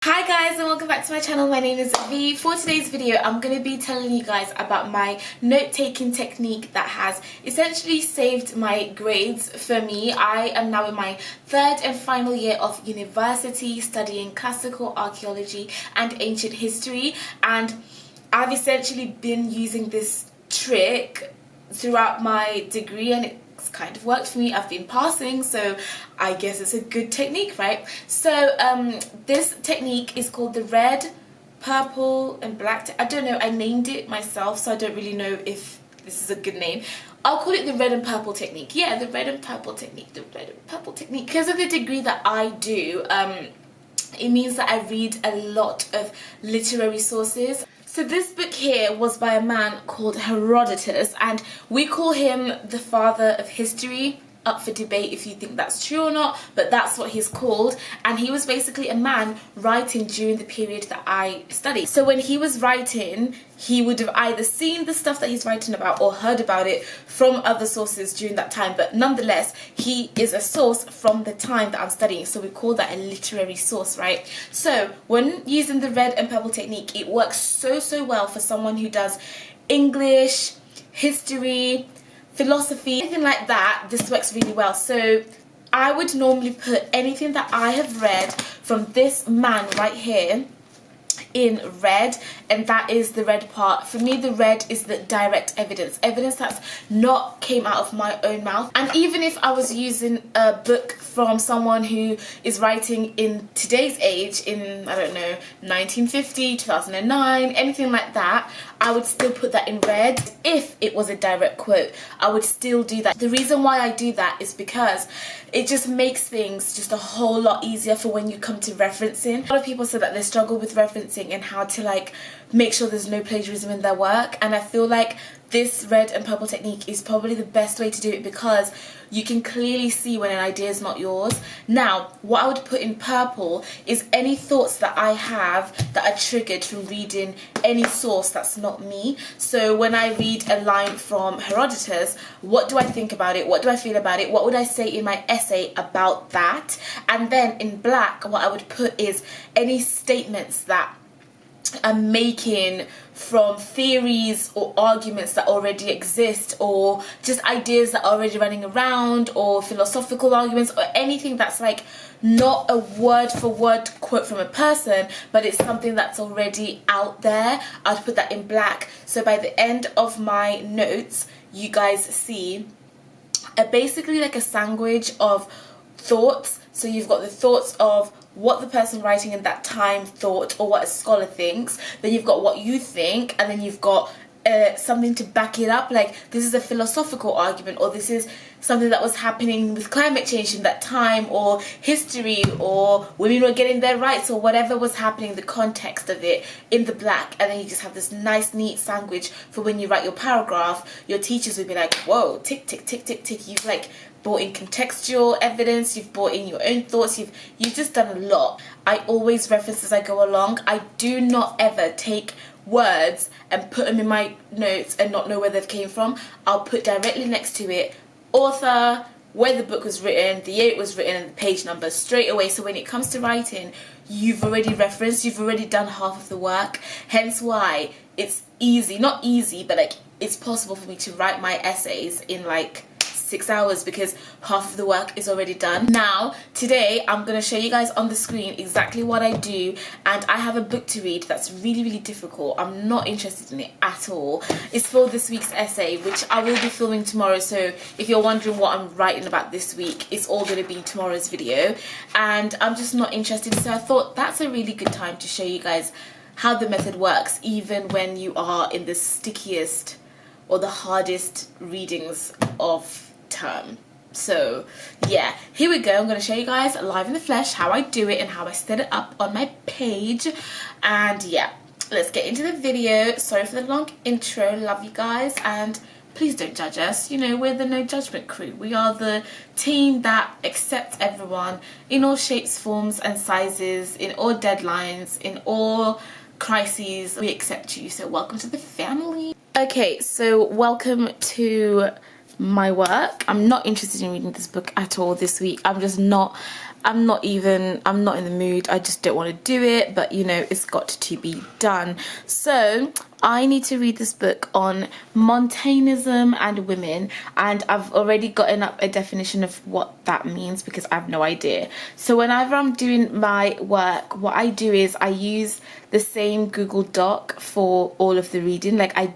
Hi guys and welcome back to my channel. My name is V. For today's video I'm going to be telling you guys about my note-taking technique that has essentially saved my grades for me. I am now in my third and final year of university studying classical archaeology and ancient history, and I've essentially been using this trick throughout my degree and it's kind of worked for me. I've been passing, so I guess it's a good technique, right? So this technique is called the red, purple and black. I don't know, I named it myself, so I don't really know if this is a good name. I'll call it the red and purple technique. Yeah, the red and purple technique, the red and purple technique. Because of the degree that I do, it means that I read a lot of literary sources. So this book here was by a man called Herodotus, and we call him the father of history. Up for debate if you think that's true or not, but that's what he's called. And he was basically a man writing during the period that I studied. So when he was writing, he would have either seen the stuff that he's writing about or heard about it from other sources during that time, but nonetheless he is a source from the time that I'm studying, so we call that a literary source, right? So when using the red and purple technique, it works so well for someone who does English, history, philosophy, anything like that. This works really well. So I would normally put anything that I have read from this man right here in red, and that is the red part. For me, the red is the direct evidence that's not came out of my own mouth. And even if I was using a book from someone who is writing in today's age, in, I don't know, 1950, 2009, anything like that, I would still put that in red. If it was a direct quote, I would still do that. The reason why I do that is because it just makes things just a whole lot easier for when you come to referencing. A lot of people say that they struggle with referencing and how to like make sure there's no plagiarism in their work, and I feel like this red and purple technique is probably the best way to do it because you can clearly see when an idea is not yours. Now, what I would put in purple is any thoughts that I have that are triggered from reading any source that's not me. So when I read a line from Herodotus, what do I think about it? What do I feel about it? What would I say in my essay about that? And then in black, what I would put is any statements that I'm making from theories or arguments that already exist, or just ideas that are already running around, or philosophical arguments, or anything that's like not a word for word quote from a person, but it's something that's already out there. I'd put that in black. So by the end of my notes, you guys see basically like a sandwich of thoughts. So you've got the thoughts of what the person writing in that time thought, or what a scholar thinks, then you've got what you think, and then you've got something to back it up, like this is a philosophical argument, or this is something that was happening with climate change in that time, or history, or women were getting their rights, or whatever was happening, the context of it in the black. And then you just have this nice neat sandwich for when you write your paragraph. Your teachers would be like, whoa, tick tick tick tick tick, you've like brought in contextual evidence, you've brought in your own thoughts, you've just done a lot. I always reference as I go along. I do not ever take words and put them in my notes and not know where they've came from. I'll put directly next to it author, where the book was written, the year it was written, and the page number straight away. So when it comes to writing, you've already referenced, you've already done half of the work. Hence why it's easy, not easy, but like it's possible for me to write my essays in like 6 hours because half of the work is already done. Now, today I'm going to show you guys on the screen exactly what I do, and I have a book to read that's really difficult. I'm not interested in it at all. It's for this week's essay, which I will be filming tomorrow, so if you're wondering what I'm writing about this week, it's all going to be tomorrow's video, and I'm just not interested. So I thought that's a really good time to show you guys how the method works, even when you are in the stickiest or the hardest readings of term. So yeah, here we go. I'm going to show you guys live in the flesh how I do it and how I set it up on my page. And yeah, let's get into the video. Sorry for the long intro. Love you guys, and please don't judge us. You know, we're the no judgment crew. We are the team that accepts everyone in all shapes, forms and sizes, in all deadlines, in all crises. We accept you, so welcome to the family. Okay, so welcome to my work. I'm not interested in reading this book at all this week. I'm just not. I'm not in the mood. I just don't want to do it, but you know, it's got to be done. So I need to read this book on Montanism and women, and I've already gotten up a definition of what that means because I have no idea. So whenever I'm doing my work, what I do is I use the same Google Doc for all of the reading. Like I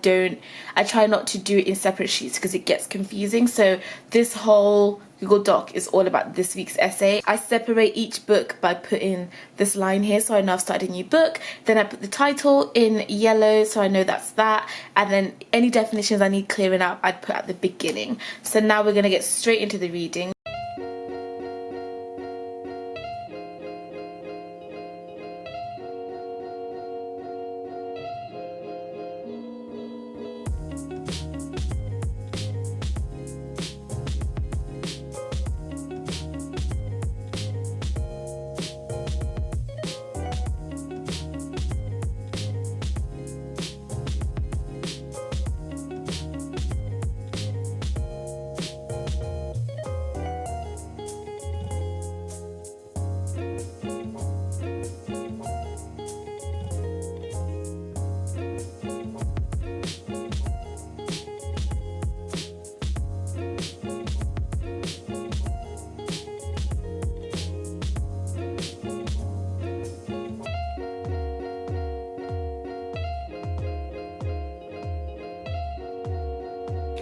try not to do it in separate sheets because it gets confusing. So this whole Google Doc is all about this week's essay. I separate each book by putting this line here, so I know I've started a new book. Then I put the title in yellow, so I know that's that. And then any definitions I need clearing up, I'd put at the beginning. So now we're going to get straight into the reading.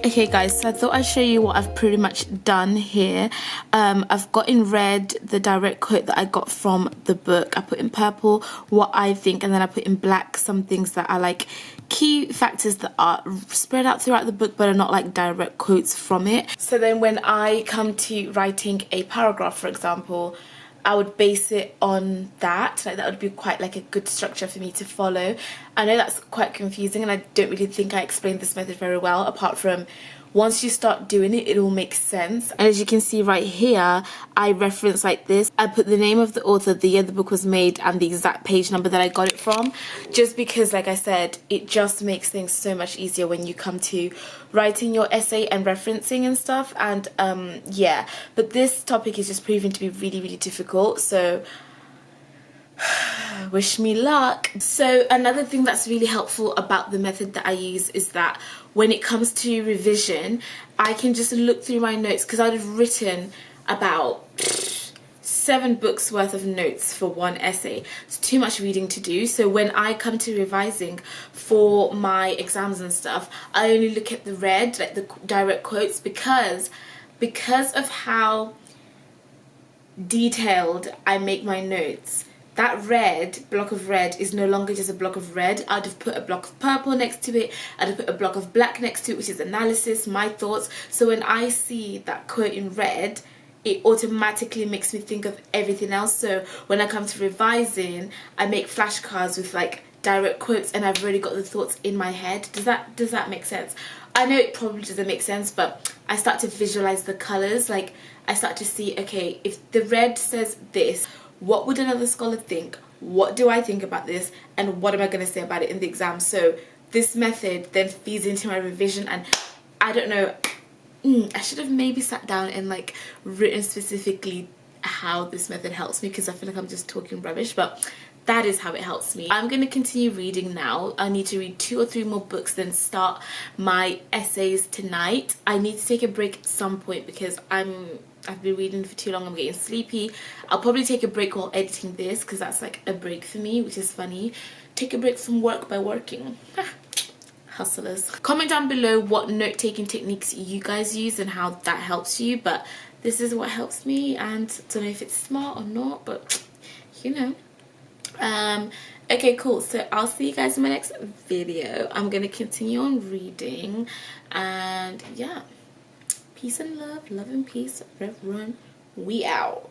Okay guys, so I thought I'd show you what I've pretty much done here. I've got in red the direct quote that I got from the book. I put in purple what I think, and then I put in black some things that are like key factors that are spread out throughout the book but are not like direct quotes from it. So then when I come to writing a paragraph, for example, I would base it on that. Like that would be quite like a good structure for me to follow. I know that's quite confusing and I don't really think I explained this method very well, apart from once you start doing it, it all makes sense. And as you can see right here, I reference like this. I put the name of the author, the year the book was made, and the exact page number that I got it from, just because, like I said, it just makes things so much easier when you come to writing your essay and referencing and stuff. And yeah, but this topic is just proving to be really, really difficult, so wish me luck. So another thing that's really helpful about the method that I use is that when it comes to revision, I can just look through my notes, because I'd have written about 7 books worth of notes for one essay. It's too much reading to do. So when I come to revising for my exams and stuff, I only look at the red, like the direct quotes, because of how detailed I make my notes. That red block of red is no longer just a block of red. I'd have put a block of purple next to it. I'd have put a block of black next to it, which is analysis, my thoughts. So when I see that quote in red, it automatically makes me think of everything else. So when I come to revising, I make flashcards with like direct quotes, and I've already got the thoughts in my head. Does that make sense? I know it probably doesn't make sense, but I start to visualize the colors. Like I start to see, okay, if the red says this, what would another scholar think? What do I think about this? And what am I going to say about it in the exam? So this method then feeds into my revision, and I don't know, I should have maybe sat down and like written specifically how this method helps me, because I feel like I'm just talking rubbish, but that is how it helps me. I'm going to continue reading now. I need to read 2 or 3 more books, then start my essays tonight. I need to take a break at some point because I've been reading for too long. I'm getting sleepy. I'll probably take a break while editing this, because that's like a break for me, which is funny. Take a break from work by working. Hustlers. Comment down below what note-taking techniques you guys use and how that helps you, but this is what helps me, and I don't know if it's smart or not, but you know. Okay, cool. So I'll see you guys in my next video. I'm gonna continue on reading, and yeah, peace and love and peace, everyone. We out.